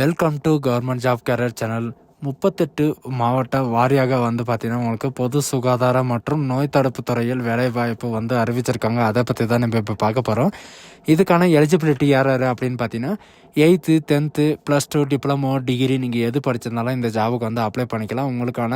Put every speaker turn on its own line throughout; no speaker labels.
Welcome to government job career channel. 38 மாவட்ட வாரியாக பார்த்தீங்கன்னா உங்களுக்கு பொது சுகாதாரம் மற்றும் நோய் தடுப்பு துறையில் வேலைவாய்ப்பு அறிவிச்சிருக்காங்க. அதை பற்றி தான் நம்ம இப்போ பார்க்க போகிறோம். இதுக்கான எலிஜிபிலிட்டி யார் யார் அப்படின்னு பார்த்தீங்கன்னா 8th 10th +2 டிப்ளமோ டிகிரி நீங்கள் எது படிச்சிருந்தாலும் இந்த ஜாபுக்கு அப்ளை பண்ணிக்கலாம். உங்களுக்கான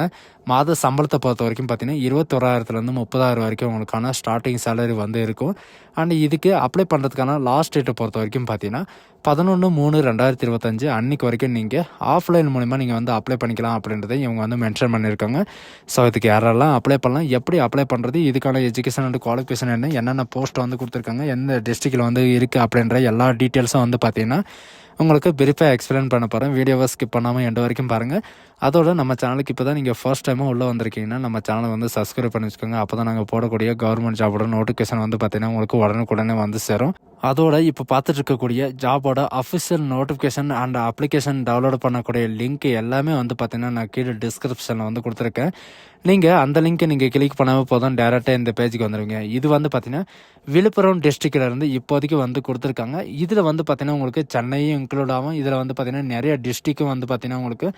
மாத சம்பளத்தை பொறுத்த வரைக்கும் பார்த்தீங்கன்னா 21,000 30,000 வரைக்கும் உங்களுக்கான ஸ்டார்டிங் சேலரி இருக்கும். அண்ட் இதுக்கு அப்ளை பண்ணுறதுக்கான லாஸ்ட் டேட்டை பொறுத்த வரைக்கும் பார்த்தீங்கன்னா 11/3/2025 அன்றைக்கு வரைக்கும் நீங்கள் ஆஃப்லைன் மூலிமா நீங்கள் அப்ளை பண்ணிக்கலாம் அப்படின்றத இவங்க மென்ஷன் பண்ணியிருக்காங்க. ஸோ இதுக்கு யாரெல்லாம் அப்ளை பண்ணலாம், எப்படி அப்ளை பண்ணுறது, இதுக்கான எஜுகேஷன் அண்ட் குவாலிஃபிகேஷன் என்னென்ன போஸ்ட் கொடுத்துருக்காங்க, எந்த டிஸ்ட்ரிக்டில் இருக்குது அப்படின்ற எல்லா டீட்டெயில்ஸும் பார்த்தீங்கன்னா உங்களுக்கு பிரீஃபாக எக்ஸ்பிளைன் பண்ண போகிறேன். வீடியோவை ஸ்கிப் பண்ணாமல் எண்டு வரைக்கும் பாருங்கள். அதோட நம்ம சேனலுக்கு இப்போ தான் நீங்கள் ஃபர்ஸ்ட் டைமாக உள்ளே வந்திருக்கீங்கன்னா நம்ம சேனலை சப்ஸ்கிரைப் பண்ணி வச்சுக்கோங்க. அப்போ தான் நாங்கள் போடக்கூடிய கவர்மெண்ட் ஜாபோட நோட்டிஃபிகேஷன் பார்த்தீங்கன்னா உங்களுக்கு உடனுக்குடனே சேரும். அதோட இப்போ பார்த்துட்டு இருக்கக்கூடிய ஜாபோட official notification and application download பண்ணக்கூடிய லிங்க் எல்லாமே பார்த்தீங்கன்னா நான் கீழே டிஸ்கிரிப்ஷனில் கொடுத்துருக்கேன். நீங்கள் அந்த லிங்க்கை நீங்கள் கிளிக் பண்ணாமல் போதும் டேரெக்டாக இந்த பேஜுக்கு வந்துடுவீங்க. இது பார்த்தீங்கன்னா விழுப்புரம் டிஸ்ட்ரிக்டிலேருந்து இப்போதைக்கு கொடுத்துருக்காங்க. இதில் பார்த்தீங்கன்னா உங்களுக்கு சென்னையும் இன்க்ளூட் ஆகும். இதில் பார்த்தீங்கன்னா நிறைய டிஸ்ட்ரிக்கும் பார்த்தீங்கன்னா உங்களுக்கு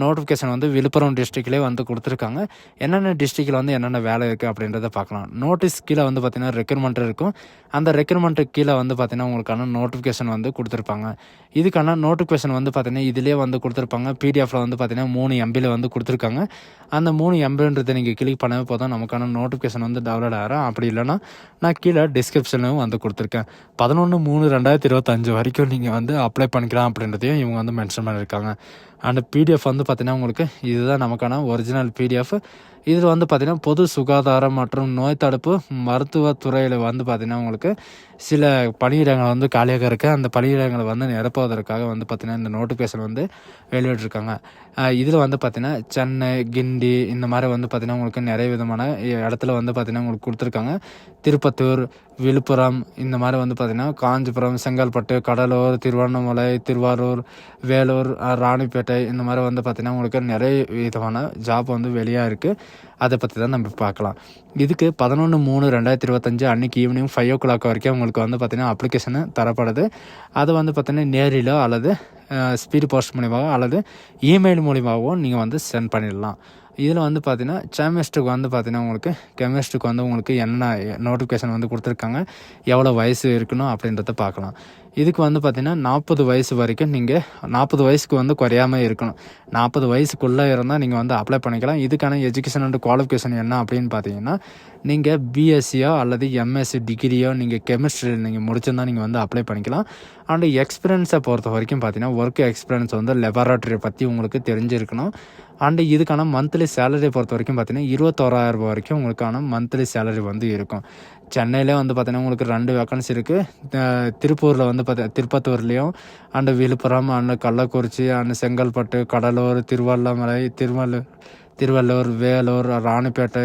நோட்டிஃபிகேஷன் விழுப்புரம் டிஸ்ட்ரிக்ட்லேயே கொடுத்துருக்காங்க. என்னென்ன டிஸ்ட்ரிக்டில் என்னென்ன வேலை இருக்குது அப்படின்றத பார்க்கலாம். நோட்டீஸ் கீழே பார்த்தீங்கன்னா ரெக்ரூட்மெண்ட் இருக்கும். அந்த ரெக்ரூட்மெண்ட்டுக்கு கீழே பார்த்தீங்கன்னா உங்களுக்கான நோட்டிஃபிகேஷன் கொடுத்துருப்பாங்க. இதுக்கான நோட்டிஃபிகேஷன் பார்த்தீங்கன்னா இதிலே கொடுத்துருப்பாங்க. பிடிஎஃப்ல பார்த்தீங்கன்னா 3 MB கொடுத்துருக்காங்க. அந்த 3 MBன்றதை நீங்கள் கிளிக் பண்ணவே போதும் நமக்கான நோட்டிஃபிகேஷன் டவுன்லோட் ஆகிறோம். அப்படி இல்லைன்னா நான் கீழே டிஸ்கிரிப்ஷனும் கொடுத்துருக்கேன். 11/3/2025 வரைக்கும் நீங்கள் அப்ளை பண்ணிக்கலாம் அப்படின்றதையும் இவங்க மென்ஷன் பண்ணியிருக்காங்க. அண்ட் பிடிஎஃப் பார்த்தீங்கன்னா உங்களுக்கு இதுதான் நமக்கான ஒரிஜினல் பிடிஎஃப். இதில் பார்த்தீங்கன்னா பொது சுகாதாரம் மற்றும் நோய் தடுப்பு மருத்துவத்துறையில் பார்த்தீங்கன்னா உங்களுக்கு சில பணியிடங்கள் காலியாக இருக்குது. அந்த பணியிடங்களை நிரப்புவதற்காக பார்த்தீங்கன்னா இந்த நோட்டிஃபிகேஷன் வெளியிட்டிருக்காங்க. இதில் பார்த்தீங்கன்னா சென்னை, கிண்டி இந்த மாதிரி பார்த்தீங்கன்னா உங்களுக்கு நிறைய விதமான இடத்துல பார்த்தீங்கன்னா உங்களுக்கு கொடுத்துருக்காங்க. திருப்பத்தூர், விழுப்புரம் இந்த மாதிரி பார்த்தீங்கன்னா காஞ்சிபுரம், செங்கல்பட்டு, கடலூர், திருவண்ணாமலை, திருவாரூர், வேலூர், ராணிப்பேட்டை இந்த மாதிரி பார்த்தீங்கன்னா உங்களுக்கு நிறைய விதமான ஜாப் வெளியாக இருக்குது. அதை பற்றி தான் நம்ம பார்க்கலாம். இதுக்கு 11/3/2025 அன்றைக்கி ஈவினிங் 5 o'clock வரைக்கும் உங்களுக்கு பார்த்தீங்கன்னா அப்ளிகேஷனு தரப்படுது. அதை பார்த்தீங்கன்னா நேரிலோ அல்லது ஸ்பீடு போஸ்ட் மூலியமாகவோ அல்லது இமெயில் மூலியமாகவும் நீங்கள் சென்ட் பண்ணிடலாம். இதில் பார்த்தீங்கன்னா செமிஸ்ட்ருக்கு பார்த்தீங்கன்னா உங்களுக்கு கெமிஸ்ட்ருக்கு உங்களுக்கு என்ன நோட்டிஃபிகேஷன் கொடுத்துருக்காங்க, எவ்வளோ வயசு இருக்கணும் அப்படின்றத பார்க்கலாம். இதுக்கு பார்த்தீங்கன்னா 40 வயசு வரைக்கும் நீங்கள் 40 வயசுக்கு குறையாமல் இருக்கணும். 40 வயசுக்குள்ளே இருந்தால் நீங்கள் அப்ளை பண்ணிக்கலாம். இதுக்கான எஜுகேஷன் அண்ட் குவாலிஃபிகேஷன் என்ன அப்படின்னு பார்த்தீங்கன்னா நீங்கள் பிஎஸ்சியோ அல்லது எம்எஸ்சி டிகிரியோ நீங்கள் கெமிஸ்ட்ரி நீங்கள் முடிச்சிருந்தால் நீங்கள் அப்ளை பண்ணிக்கலாம். அண்ட் எக்ஸ்பீரியன்ஸை பொறுத்த வரைக்கும் பார்த்தீங்கன்னா ஒர்க் எக்ஸ்பீரியன்ஸ் லெபார்ட்டரி பற்றி உங்களுக்கு தெரிஞ்சிருக்கணும். அண்டு இதுக்கான மந்த்லி சேலரியை பொறுத்த வரைக்கும் பார்த்தீங்கன்னா 21,000 வரைக்கும் உங்களுக்கான மந்த்லி சேலரி இருக்கும். சென்னையிலே பார்த்தீங்கன்னா உங்களுக்கு 2 வேக்கன்சி இருக்குது. திருப்பூரில் திருப்பத்தூர்லேயும் and Villupuram and Kallakurichi and Chengalpattu, Cuddalore, Tiruvallur, Vellore, Ranipet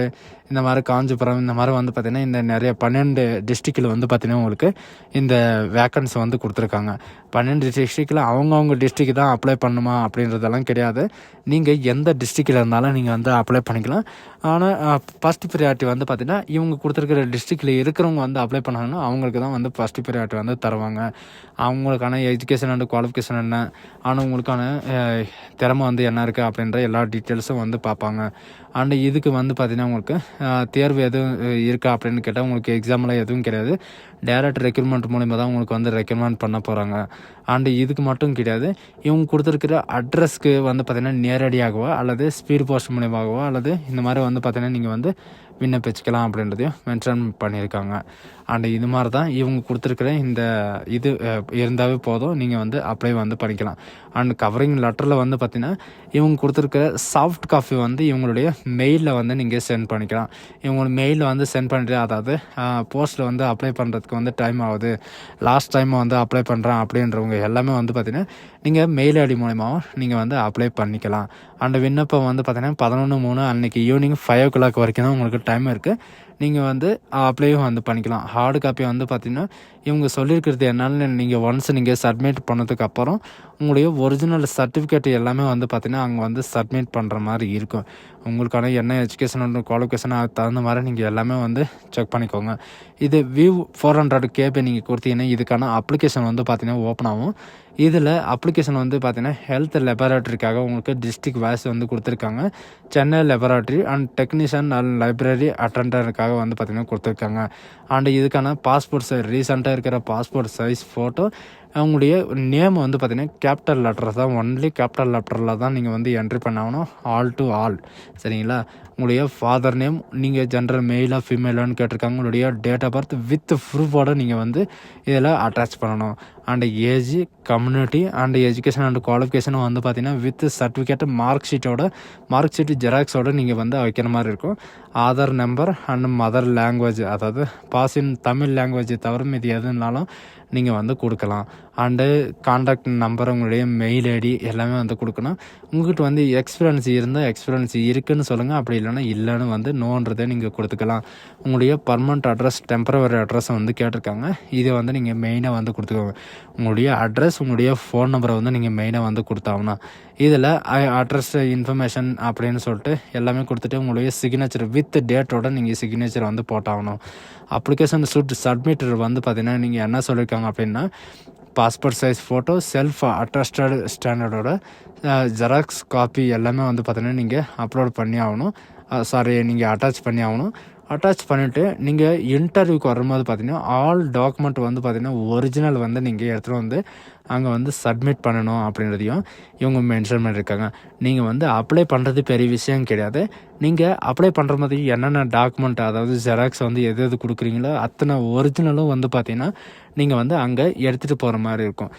இந்த மாதிரி காஞ்சிபுரம் இந்த மாதிரி பார்த்தீங்கன்னா இந்த நிறைய 12 டிஸ்ட்ரிக்டில் பார்த்தீங்கன்னா உங்களுக்கு இந்த வேக்கன்சி கொடுத்துருக்காங்க. 12 டிஸ்ட்ரிக்டில் அவங்கவுங்க டிஸ்ட்ரிக்ட் தான் அப்ளை பண்ணுமா அப்படின்றதெல்லாம் கிடையாது. நீங்கள் எந்த டிஸ்ட்ரிக்டில் இருந்தாலும் நீங்கள் அப்ளை பண்ணிக்கலாம். ஆனால் ஃபஸ்ட் ப்ரியாரிட்டி பார்த்தீங்கன்னா இவங்க கொடுத்துருக்கிற டிஸ்ட்ரிக்டில் இருக்கிறவங்க அப்ளை பண்ணாங்கன்னா அவங்களுக்கு தான் ஃபஸ்ட் ப்ரியாரிட்டி தருவாங்க. அவங்களுக்கான எஜுகேஷன் அண்ட் குவாலிஃபிகேஷன் என்ன, ஆனால் உங்களுக்கான திறமை என்ன இருக்குது அப்படின்ற எல்லா டீட்டெயில்ஸும் பார்ப்பாங்க. அண்டு இதுக்கு பார்த்தீங்கன்னா உங்களுக்கு தேர்வு எதுவும் இருக்கா அப்படின்னு கேட்டால் உங்களுக்கு எக்ஸாம்லாம் எதுவும் கிடையாது. டேரக்ட் ரெக்ரூட்மெண்ட் மூலிமா தான் உங்களுக்கு ரெக்ரூட்மெண்ட் பண்ண போகிறாங்க. அண்டு இதுக்கு மட்டும் கிடையாது, இவங்க கொடுத்துருக்கிற அட்ரஸ்க்கு பார்த்தீங்கன்னா நேரடியாகவோ அல்லது ஸ்பீட் போஸ்ட் மூலியமாகவோ அல்லது இந்த மாதிரி பார்த்தீங்கன்னா நீங்கள் விண்ணப்பிச்சுக்கலாம் அப்படின்றதையும் மென்ஷன் பண்ணியிருக்காங்க. அண்டு இது மாதிரி தான் இவங்க கொடுத்துருக்குற இந்த இது இருந்தாவே போதும் நீங்கள் அப்ளை பண்ணிக்கலாம். அண்ட் கவரிங் லெட்டரில் பார்த்தீங்கன்னா இவங்க கொடுத்துருக்கிற சாஃப்ட் காப்பி இவங்களுடைய மெயிலில் நீங்கள் சென்ட் பண்ணிக்கலாம். இவங்க மெயிலில் சென்ட் பண்ணிட்டு, அதாவது போஸ்ட்டில் அப்ளை பண்ணுறதுக்கு டைம் ஆகுது, லாஸ்ட் டைம் அப்ளை பண்ணுறேன் அப்படின்றவங்க எல்லாமே பார்த்தீங்கன்னா நீங்கள் மெயில் ஐடி மூலமாகவும் நீங்கள் அப்ளை பண்ணிக்கலாம். அண்ட் விண்ணப்பம் பார்த்தீங்கன்னா 11/3 அன்றைக்கி ஈவினிங் 5 o'clock வரைக்கும் தான் உங்களுக்கு டைம் இருக்குது. நீங்கள் அப்ளையும் பண்ணிக்கலாம். ஹார்டு காப்பி பார்த்தீங்கன்னா இவங்க சொல்லியிருக்கிறது என்னன்னு நீங்கள் ஒன்ஸ் நீங்கள் சப்மிட் பண்ணதுக்கப்புறம் உங்களுடைய ஒரிஜினல் சர்டிஃபிகேட் எல்லாமே பார்த்தீங்கன்னா அங்கே சப்மிட் பண்ணுற மாதிரி இருக்கும். உங்களுக்கான என்ன எஜுகேஷன் குவாலிஃபிகேஷன் அதுக்கு தகுந்த மாதிரி நீங்கள் எல்லாமே செக் பண்ணிக்கோங்க. இது வியூ 400 KB நீங்கள் கொடுத்தீங்கன்னா இதுக்கான அப்ளிகேஷன் பார்த்தீங்கன்னா ஓப்பன் ஆகும். இதில் அப்ளிகேஷன் வந்து பார்த்தீங்கன்னா ஹெல்த் லெபரேட்டரிக்காக உங்களுக்கு டிஸ்ட்ரிக்ட் வைஸ் வந்து கொடுத்துருக்காங்க. Chennai laboratory and technician and library அட்டெண்டருக்காக வந்து பார்த்தீங்கன்னா கொடுத்துருக்காங்க. அண்ட் இதுக்கான பாஸ்போர்ட் சைஸ் ரீசெண்டாக இருக்கிற பாஸ்போர்ட் சைஸ் ஃபோட்டோ, அவங்களுடைய நேம் வந்து பார்த்தீங்கன்னா கேபிட்டல் லெட்டர் தான், ஒன்லி கேபிட்டல் லெட்டரில் தான் நீங்கள் வந்து என்ட்ரி பண்ணாகணும், ஆல் டு ஆல். சரிங்களா? உங்களுடைய ஃபாதர் நேம், நீங்கள் ஜென்ரல் மெயிலாக ஃபீமேலான்னு கேட்டிருக்காங்க. உங்களுடைய டேட் ஆஃப் பர்த் வித் ப்ரூஃபோடு நீங்கள் வந்து இதில் அட்டாச் பண்ணணும். And age, community and education and குவாலிஃபிகேஷனும் வந்து பார்த்தீங்கன்னா வித் சர்டிஃபிகேட் மார்க் ஷீட் ஜெராக்ஸோடு நீங்கள் வந்து வைக்கிற மாதிரி இருக்கும். Aadhaar number and mother language, அதாவது பாஸ் இன் தமிழ் லாங்குவேஜ் தவிர இது எதுனாலும் நீங்கள் வந்து கொடுக்கலாம். அண்டு கான்டாக்ட் நம்பர், உங்களுடைய மெயில் ஐடி எல்லாமே வந்து கொடுக்கணும். உங்கள்கிட்ட வந்து எக்ஸ்பீரியன்ஸ் இருந்தால் எக்ஸ்பீரியன்ஸ் இருக்குதுன்னு சொல்லுங்கள், அப்படி இல்லைன்னா இல்லைன்னு வந்து நோன்றதை நீங்கள் கொடுத்துக்கலாம். உங்களுடைய பர்மனண்ட் அட்ரஸ், டெம்பரவரி அட்ரஸை வந்து கேட்டிருக்காங்க. இதை வந்து நீங்கள் மெயினாக வந்து கொடுத்துக்கோங்க. உங்களுடைய அட்ரஸ், உங்களுடைய ஃபோன் நம்பரை வந்து நீங்கள் மெயினாக வந்து கொடுத்தாகணும். இதில் அட்ரஸ் இன்ஃபர்மேஷன் அப்படின்னு சொல்லிட்டு எல்லாமே கொடுத்துட்டு உங்களுடைய சிக்னேச்சர் வித் டேட்டோட நீங்கள் சிக்னேச்சர் வந்து போட்டாகணும். அப்ளிகேஷன் சப்மிட்டர் வந்து பார்த்தீங்கன்னா நீங்கள் என்ன சொல்லியிருக்காங்க அப்படின்னா, passport size photo, self attested ஸ்டாண்டர்டோட ஜெராக்ஸ் காப்பி எல்லாமே வந்து பார்த்தீங்கன்னா நீங்கள் அப்லோட் பண்ணி ஆகணும். நீங்கள் அட்டாச் பண்ணி ஆகணும். அட்டாச் பண்ணிவிட்டு நீங்கள் இன்டர்வியூக்கு வரும்போது பார்த்தீங்கன்னா ஆல் டாக்குமெண்ட் வந்து பார்த்தீங்கன்னா ஒரிஜினல் வந்து நீங்கள் எடுத்துகிட்டு வந்து அங்கே வந்து சப்மிட் பண்ணணும் அப்படின்றதையும் இவங்க மென்ஷன் பண்ணியிருக்காங்க. நீங்கள் வந்து அப்ளை பண்ணுறது பெரிய விஷயம் கிடையாது. நீங்கள் அப்ளை பண்ணுற மாதிரி என்னென்ன டாக்குமெண்ட், அதாவது ஜெராக்ஸ் வந்து எது கொடுக்குறீங்களோ அத்தனை ஒரிஜினலும் வந்து பார்த்தீங்கன்னா நீங்கள் வந்து அங்கே எடுத்துகிட்டு போகிற மாதிரி இருக்கும்.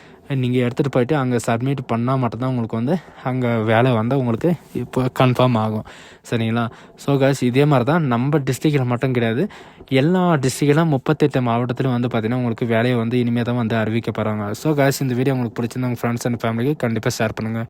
நீங்கள் எடுத்துகிட்டு போயிட்டு அங்கே சப்மிட் பண்ணால் மட்டும்தான் உங்களுக்கு வந்து அங்கே வேலை வந்து உங்களுக்கு இப்போ கன்ஃபார்ம் ஆகும். சரிங்களா? ஸோ காய்ஸ், இதே மாதிரி தான் நம்ம டிஸ்ட்ரிக்டில் மட்டும் கிடையாது, எல்லா டிஸ்ட்ரிக்டிலும் 38 மாவட்டத்திலும் வந்து பார்த்திங்கன்னா உங்களுக்கு வேலையை வந்து இனிமேல் தான் வந்து அறிவிக்க போகிறாங்க. ஸோ காய்ஸ், இந்த வீடியோ உங்களுக்கு பிடிச்சிருந்தா உங்கள் ஃப்ரெண்ட்ஸ் அண்ட் ஃபேமிலிக்கு கண்டிப்பாக ஷேர் பண்ணுங்கள்.